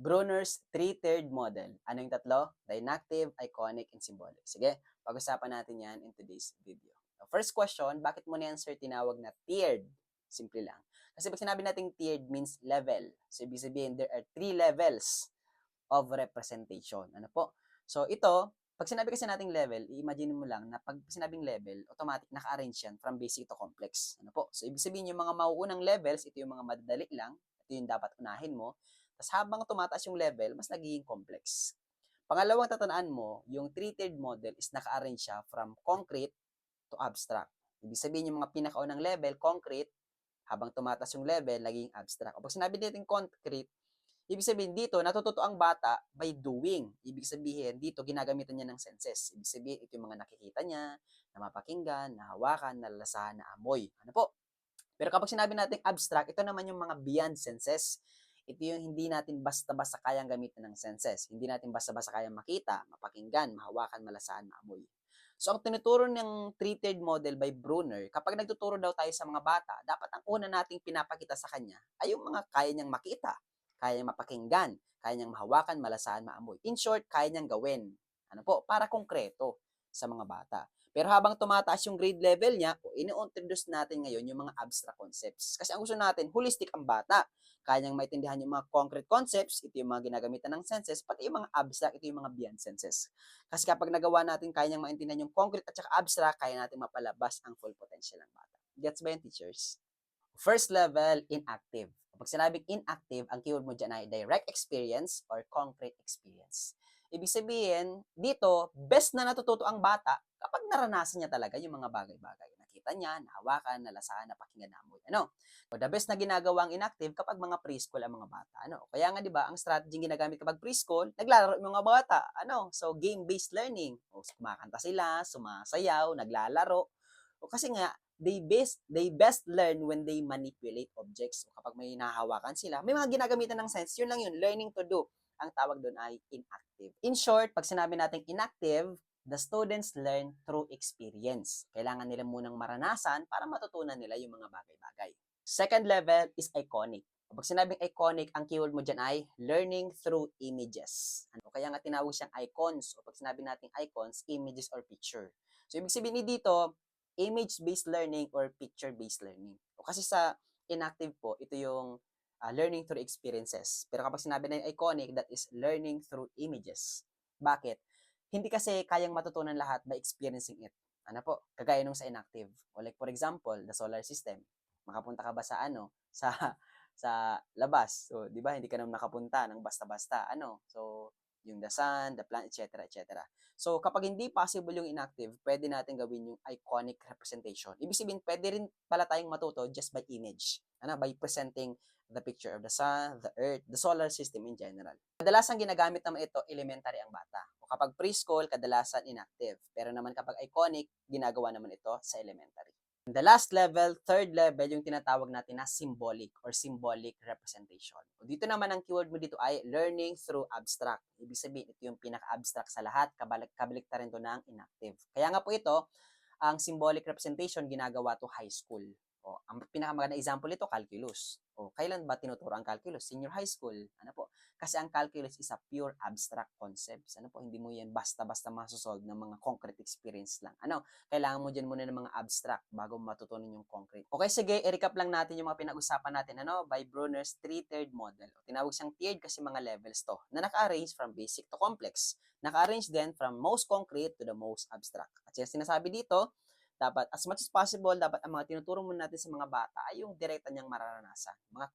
Brunner's three-tiered model. Ano yung tatlo? The inactive, iconic, and symbolic. Sige, pag-usapan natin yan in today's video. First question, bakit mo na yan, sir, tinawag na tiered? Simple lang. Kasi pag sinabi natin tiered means level. So, ibig sabihin, there are three levels of representation. Ano po? So, ito, pag sinabi kasi nating level, i-imagine mo lang na pag sinabing level, automatic naka-arrange yan from basic to complex. Ano po? So, ibig sabihin yung mga mauunang levels, ito yung mga madadali lang, ito yung dapat unahin mo. Tapos habang tumataas yung level, mas nagiging complex. Pangalawang tatandaan mo, yung three-tiered model is naka-arrange siya from concrete to abstract. Ibig sabihin yung mga pinakaunang level, concrete, habang tumataas yung level, naging abstract. O pag sinabi natin concrete, ibig sabihin dito, natututo ang bata by doing. Ibig sabihin, dito, ginagamitan niya ng senses. Ibig sabihin, ito yung mga nakikita niya, na mapakinggan, nahawakan, nalalasahan, na amoy. Ano po? Pero kapag sinabi natin abstract, ito naman yung mga beyond senses. Ito yung hindi natin basta-basta kayang gamitin ng senses. Hindi natin basta-basta kayang makita, mapakinggan, mahawakan, malasahan, maamoy. So, ang tinuturo ng three-tiered model by Brunner, kapag nagtuturo daw tayo sa mga bata, dapat ang una nating pinapakita sa kanya ay yung mga kaya niyang makita, kaya niyang mapakinggan, kaya niyang mahawakan, malasahan, maamoy. In short, kaya niyang gawin. Ano po? Para konkreto sa mga bata. Pero habang tumataas yung grade level niya, ini-introduce natin ngayon yung mga abstract concepts. Kasi ang gusto natin, holistic ang bata. Kaya niyang maintindihan yung mga concrete concepts, ito yung mga ginagamitan ng senses, pati yung mga abstract, ito yung mga beyond senses. Kasi kapag nagawa natin, kaya niyang maintindihan yung concrete at saka abstract, kaya natin mapalabas ang full potential ng bata. Gets ba yung teachers? First level, inactive. Kapag sinabing inactive, ang keyword mo dyan ay direct experience or concrete experience. Ibig sabihin, dito, best na natututo ang bata kapag naranasan niya talaga yung mga bagay-bagay. Nakita niya, nahawakan, nalasahan, napakinggan, naamoy. Ano? So, the best na ginagawang inactive kapag mga preschool ang mga bata. Ano? Kaya nga, di ba, ang strategy ginagamit kapag preschool, naglalaro yung mga bata. Ano? So, game-based learning. O, kumakanta sila, sumasayaw, naglalaro. O, kasi nga, they best learn when they manipulate objects. So, kapag may nahahawakan sila, may mga ginagamitan ng sense, yun lang yun, learning to do. Ang tawag doon ay inactive. In short, pag sinabi natin inactive, the students learn through experience. Kailangan nila munang maranasan para matutunan nila yung mga bagay-bagay. Second level is iconic. Pag sinabing iconic, ang keyword mo dyan ay learning through images. Ano? Kaya nga tinawag siyang icons. O pag sinabi natin icons, images or picture. So, ibig sabihin dito, image-based learning or picture-based learning. O kasi sa inactive po, ito yung learning through experiences. Pero kapag sinabi na yung iconic, that is learning through images. Bakit? Hindi kasi kayang matutunan lahat by experiencing it. Ano po? Kagaya nung sa inactive. O like for example, the solar system. Makapunta ka ba sa sa sa labas? So, 'di ba, hindi ka naman nakapunta ng basta-basta. So, yung the sun, the plant, etc., etc. So, kapag hindi possible yung inactive, pwede natin gawin yung iconic representation. Ibig sabihin, pwede rin pala tayong matuto just by image. By presenting the picture of the sun, the earth, the solar system in general. Kadalasan ginagamit naman ito, elementary ang bata. O kapag preschool, kadalasan inactive. Pero naman kapag iconic, ginagawa naman ito sa elementary. The last level, third level, yung tinatawag natin na symbolic or symbolic representation. O dito naman ang keyword mo dito ay learning through abstract. Ibig sabihin, ito yung pinaka-abstract sa lahat, kabaliktaran to ng inactive. Kaya nga po ito, ang symbolic representation ginagawa to high school. O, ang pinakamagandang example nito, calculus. O, kailan ba tinuturo ang calculus? Senior high school. Ano po? Kasi ang calculus is a pure abstract concepts. Ano po? Hindi mo yan basta-basta masosolve ng mga concrete experience lang. Kailangan mo dyan muna ng mga abstract bago matutunan yung concrete. Okay, sige, i-recap lang natin yung mga pinag-usapan natin by Brunner's three-tiered model. O, tinawag siyang tiered kasi mga levels to na naka-arrange from basic to complex. Naka-arrange din from most concrete to the most abstract. At sinasabi dito, dapat as much as possible, dapat ang mga tinuturo muna natin sa mga bata ay yung direkta niyang mararanasan, mga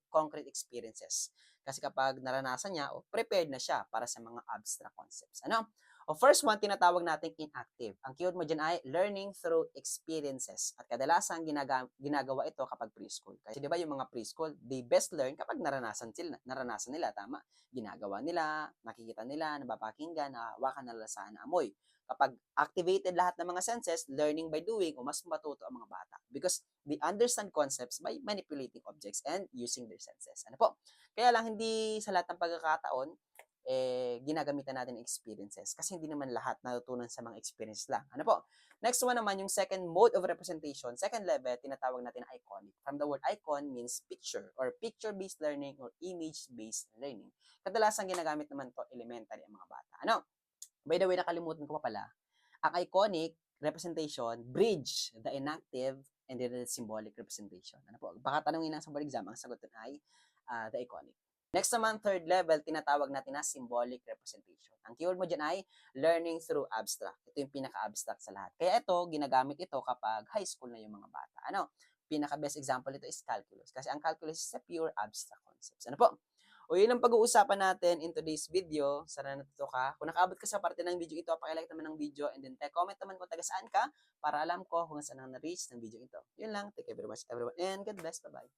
concrete experiences. Kasi kapag naranasan niya, prepared na siya para sa mga abstract concepts. First one, tinatawag natin inactive. Ang keyword mo dyan ay learning through experiences. At kadalasan ginagawa ito kapag preschool. Kasi di ba yung mga preschool, they best learn kapag naranasan nila, tama? Ginagawa nila, nakikita nila, nabapakinggan, nahawakan, nalalasahan, amoy. Kapag activated lahat ng mga senses, learning by doing, mas matuto ang mga bata. Because they understand concepts by manipulating objects and using their senses. Kaya lang, hindi sa lahat ng pagkakataon, ginagamitan natin ng experiences. Kasi hindi naman lahat natutunan sa mga experience lang. Ano po? Next one naman, yung second mode of representation, second level, tinatawag natin na iconic. From the word icon means picture or picture-based learning or image-based learning. Kadalasan ginagamit naman to elementary ang mga bata. Ano? By the way, nakalimutan ko pa pala, ang iconic representation, bridge the inactive and the symbolic representation. Ano po? Baka tanungin lang sa board exam, ang sagot dun ay the iconic. Next naman, third level, tinatawag natin na symbolic representation. Ang keyword mo dyan ay learning through abstract. Ito yung pinaka-abstract sa lahat. Kaya ito, ginagamit ito kapag high school na yung mga bata. Ano? Pinaka-best example ito is calculus. Kasi ang calculus is a pure abstract concepts. Ano po? O yun ang pag-uusapan natin in today's video. Sana natuto ka. Kung nakaabot ka sa parte ng video ito, pakilike naman ng video and then comment naman kung taga saan ka para alam ko kung saan ang na-reach ng video ito. Yun lang. Thank you very much everyone and God bless. Bye-bye.